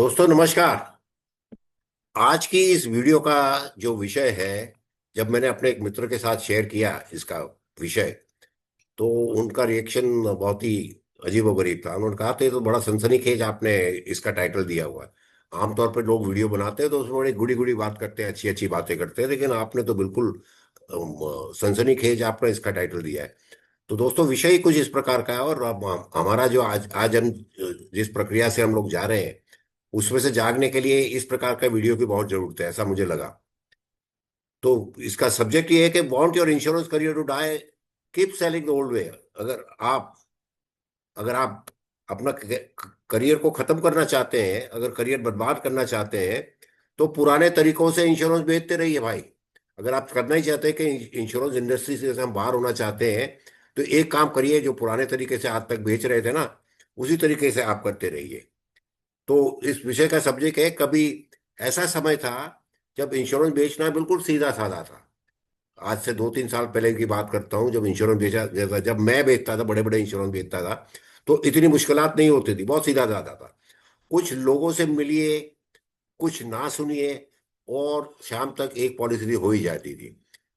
दोस्तों नमस्कार। आज की इस वीडियो का जो विषय है, जब मैंने अपने एक मित्र के साथ शेयर किया इसका विषय, तो उनका रिएक्शन बहुत ही अजीबोगरीब था। उन्होंने कहा था ये तो बड़ा सनसनीखेज आपने इसका टाइटल दिया हुआ है। आमतौर पर लोग वीडियो बनाते हैं तो उसमें बड़ी गुड़ी गुड़ी बात करते हैं, अच्छी अच्छी बातें करते हैं, लेकिन आपने तो बिल्कुल सनसनीखेज आपने इसका टाइटल दिया है। तो दोस्तों विषय ही कुछ इस प्रकार का है, और अब हमारा जो आज आज हम जिस प्रक्रिया से हम लोग जा रहे हैं उसमें से जागने के लिए इस प्रकार का वीडियो की बहुत जरूरत है, ऐसा मुझे लगा। तो इसका सब्जेक्ट ये है कि want your insurance career to die, keep selling the old way. अगर आप अगर आप अपना करियर को खत्म करना चाहते हैं, अगर करियर बर्बाद करना चाहते हैं, तो पुराने तरीकों से इंश्योरेंस बेचते रहिए भाई। अगर आप करना ही चाहते हैं कि इंश्योरेंस इंडस्ट्री से हम बाहर होना चाहते हैं, तो एक काम करिए, जो पुराने तरीके से आज तक बेच रहे थे ना, उसी तरीके से आप करते रहिए। तो इस विषय का सब्जेक्ट है, कभी ऐसा समय था जब इंश्योरेंस बेचना बिल्कुल सीधा साधा था। आज से 2-3 साल पहले की बात करता हूँ, जब इंश्योरेंस बेचा जाता, जब मैं बेचता था, बड़े बड़े इंश्योरेंस बेचता था, तो इतनी मुश्किलात नहीं होती थी, बहुत सीधा साधा था। कुछ लोगों से मिलिए, कुछ ना सुनिए, और शाम तक एक पॉलिसी हो ही जाती थी।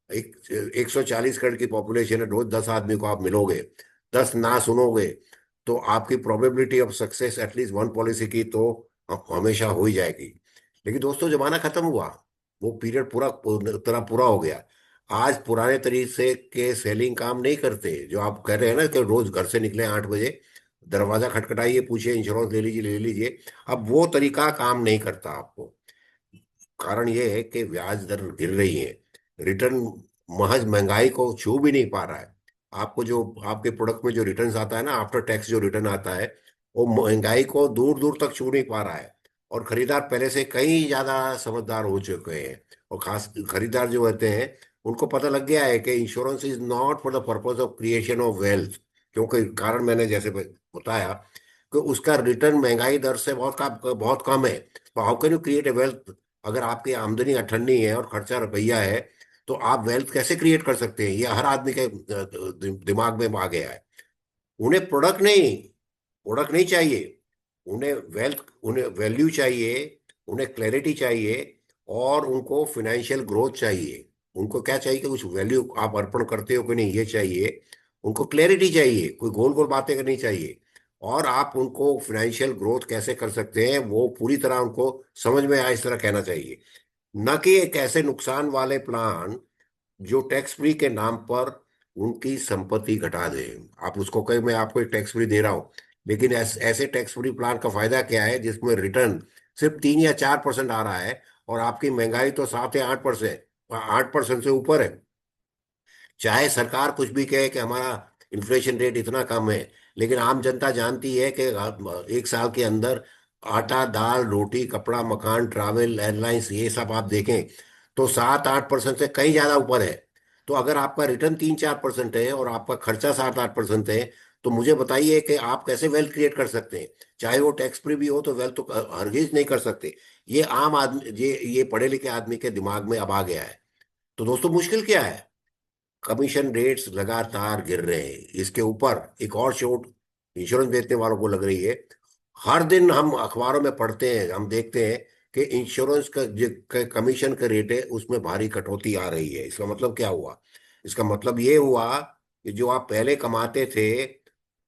एक 140 करोड़ की पॉपुलेशन है, रोज 10 आदमी को आप मिलोगे, 10 ना सुनोगे, तो आपकी probability of success at least one policy की तो हमेशा हो ही जाएगी। लेकिन दोस्तों जमाना खत्म हुआ, वो पीरियड पूरा तरह पूरा हो गया। आज पुराने तरीके से के सेलिंग काम नहीं करते। जो आप कह रहे हैं ना कि रोज घर से निकले 8 बजे, दरवाजा खटखटाइए, पूछिए इंश्योरेंस ले लीजिए ले लीजिए, अब वो तरीका काम नहीं करता आपको। कारण ये है कि ब्याज दर गिर रही है, रिटर्न महज महंगाई को छू भी नहीं पा रहा है। आपको जो आपके प्रोडक्ट में जो रिटर्न आता है ना, आफ्टर टैक्स जो रिटर्न आता है, वो महंगाई को दूर दूर तक छू नहीं पा रहा है। और खरीदार पहले से कहीं ज्यादा समझदार हो चुके हैं। और खास खरीदार जो होते हैं, उनको पता लग गया है कि insurance is not for the purpose of creation of wealth. क्योंकि कारण मैंने जैसे बताया कि उसका रिटर्न महंगाई दर से बहुत कम है। तो how can you create a wealth? अगर आपकी आमदनी अठन्नी है और खर्चा रुपया है, तो आप वेल्थ कैसे क्रिएट कर सकते हैं? ये हर आदमी के दिमाग में आ गया है। उन्हें प्रोडक्ट नहीं चाहिए, उन्हें वैल्यू चाहिए, उन्हें क्लैरिटी चाहिए, और उनको फिनेंशियल ग्रोथ चाहिए। उनको क्या चाहिए कि कुछ वैल्यू आप अर्पण करते हो कि नहीं, ये चाहिए। उनको क्लैरिटी चाहिए, कोई गोल गोल बातें करनी चाहिए। और आप उनको फिनेंशियल ग्रोथ कैसे कर सकते हैं वो पूरी तरह उनको समझ में आए, इस तरह कहना चाहिए। न कि एक ऐसे नुकसान वाले प्लान जो टैक्स फ्री के नाम पर उनकी संपत्ति घटा दे। आप उसको कहें मैं आपको एक टैक्स फ्री दे रहा हूं, लेकिन ऐसे टैक्स फ्री प्लान का फायदा क्या है जिसमें रिटर्न सिर्फ 3 या 4% आ रहा है, और आपकी महंगाई तो 7 या 8%, 8% से ऊपर है। चाहे सरकार कुछ भी कहे कि हमारा इन्फ्लेशन रेट इतना कम है, लेकिन आम जनता जानती है कि एक साल के अंदर आटा दाल रोटी कपड़ा मकान ट्रैवल एयरलाइंस ये सब आप देखें, तो 7-8% से कहीं ज्यादा ऊपर है। तो अगर आपका रिटर्न 3-4% है और आपका खर्चा 7-8% है, तो मुझे बताइए कि आप कैसे वेल्थ क्रिएट कर सकते हैं? चाहे वो टैक्स फ्री भी हो तो वेल्थ तो हरगिज नहीं कर सकते। ये आम आदमी, ये पढ़े लिखे आदमी के दिमाग में अब आ गया है। तो दोस्तों मुश्किल क्या है? कमीशन रेट्स लगातार गिर रहे हैं, इसके ऊपर एक और चोट इंश्योरेंस बेचने वालों को लग रही है। हर दिन हम अखबारों में पढ़ते हैं, हम देखते हैं कि इंश्योरेंस का जो कमीशन का रेट है उसमें भारी कटौती आ रही है। इसका मतलब क्या हुआ? इसका मतलब ये हुआ कि जो आप पहले कमाते थे,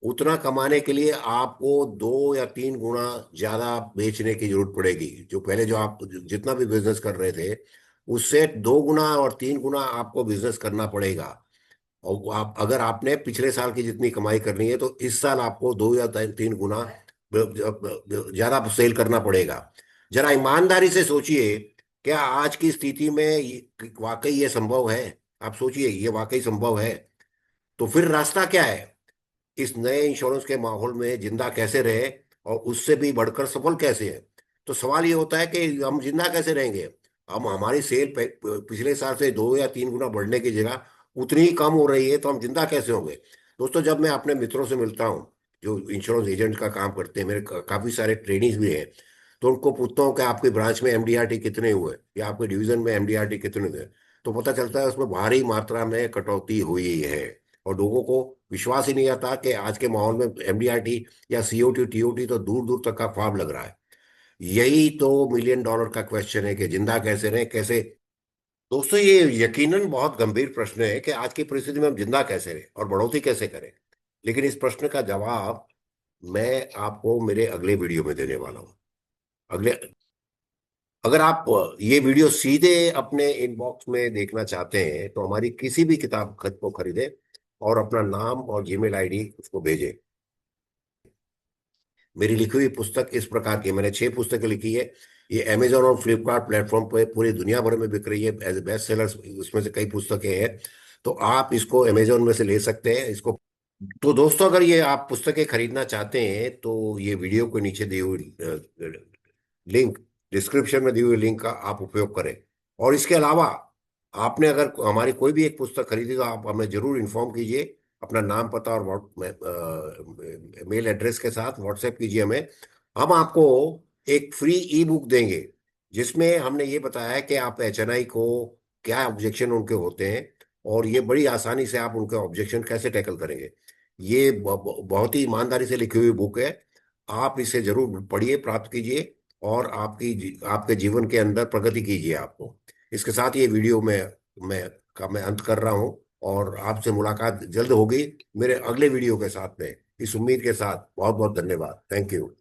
उतना कमाने के लिए आपको 2 या 3 गुना ज्यादा बेचने की जरूरत पड़ेगी। जो पहले जो आप जितना भी बिजनेस कर रहे थे, उससे 2 गुना और 3 गुना आपको बिजनेस करना पड़ेगा। और आप अगर आपने पिछले साल की जितनी कमाई करनी है, तो इस साल आपको 2 या 3 गुना ज्यादा सेल करना पड़ेगा। जरा ईमानदारी से सोचिए, क्या आज की स्थिति में वाकई ये संभव है? आप सोचिए, ये वाकई संभव है? तो फिर रास्ता क्या है? इस नए इंश्योरेंस के माहौल में जिंदा कैसे रहे, और उससे भी बढ़कर सफल कैसे है? तो सवाल ये होता है कि हम जिंदा कैसे रहेंगे? हम हमारी सेल पिछले साल से 2 या 3 गुना बढ़ने की जगह उतनी ही कम हो रही है, तो हम जिंदा कैसे होंगे? दोस्तों जब मैं अपने मित्रों से मिलता हूँ जो इंश्योरेंस एजेंट का काम करते हैं, मेरे काफी सारे ट्रेनिंग्स भी हैं, तो उनको पूछता हूँ कि आपकी ब्रांच में एमडीआरटी कितने हुए या आपके डिवीजन में एमडीआरटी कितने हुए, तो पता चलता है उसमें भारी मात्रा में कटौती हुई है। और लोगों को विश्वास ही नहीं आता कि आज के माहौल में एमडीआरटी या सीओटी टीओटी तो दूर दूर तक का ख्वाब लग रहा है। यही तो मिलियन डॉलर का क्वेश्चन है कि जिंदा कैसे रहें, कैसे। दोस्तों, ये यकीनन बहुत गंभीर प्रश्न है कि आज की परिस्थिति में हम जिंदा कैसे रहें और बढ़ोतरी कैसे करें। लेकिन इस प्रश्न का जवाब मैं आपको मेरे अगले वीडियो में देने वाला हूं। अगले अगर आप ये वीडियो सीधे अपने इनबॉक्स में देखना चाहते हैं तो हमारी किसी भी किताब खत को खरीदें और अपना नाम और जीमेल आईडी उसको भेजें। मेरी लिखी हुई पुस्तक इस प्रकार की है। मैंने 6 पुस्तकें लिखी है। ये अमेजोन और फ्लिपकार्ट प्लेटफॉर्म पर पूरी दुनिया भर में बिक रही है एज ए बेस्ट सेलर्स। उसमें से कई पुस्तकें हैं। तो आप इसको अमेजोन में से ले सकते हैं इसको। तो दोस्तों, अगर ये आप पुस्तकें खरीदना चाहते हैं तो ये वीडियो के नीचे दी हुई लिंक, डिस्क्रिप्शन में दी हुई लिंक का आप उपयोग करें। और इसके अलावा आपने अगर हमारी कोई भी एक पुस्तक खरीदी तो आप हमें जरूर इन्फॉर्म कीजिए। अपना नाम, पता और मेल एड्रेस के साथ व्हाट्सएप कीजिए हमें। हम आपको एक फ्री ई बुक देंगे जिसमें हमने ये बताया है कि आप एचएनआई को क्या ऑब्जेक्शन उनके होते हैं और ये बड़ी आसानी से आप उनके ऑब्जेक्शन कैसे टैकल करेंगे। ये बहुत ही ईमानदारी से लिखी हुई बुक है। आप इसे जरूर पढ़िए, प्राप्त कीजिए और आपके जीवन के अंदर प्रगति कीजिए आपको। इसके साथ ये वीडियो मैं अंत कर रहा हूँ और आपसे मुलाकात जल्द होगी मेरे अगले वीडियो के साथ में। इस उम्मीद के साथ बहुत बहुत धन्यवाद। Thank you.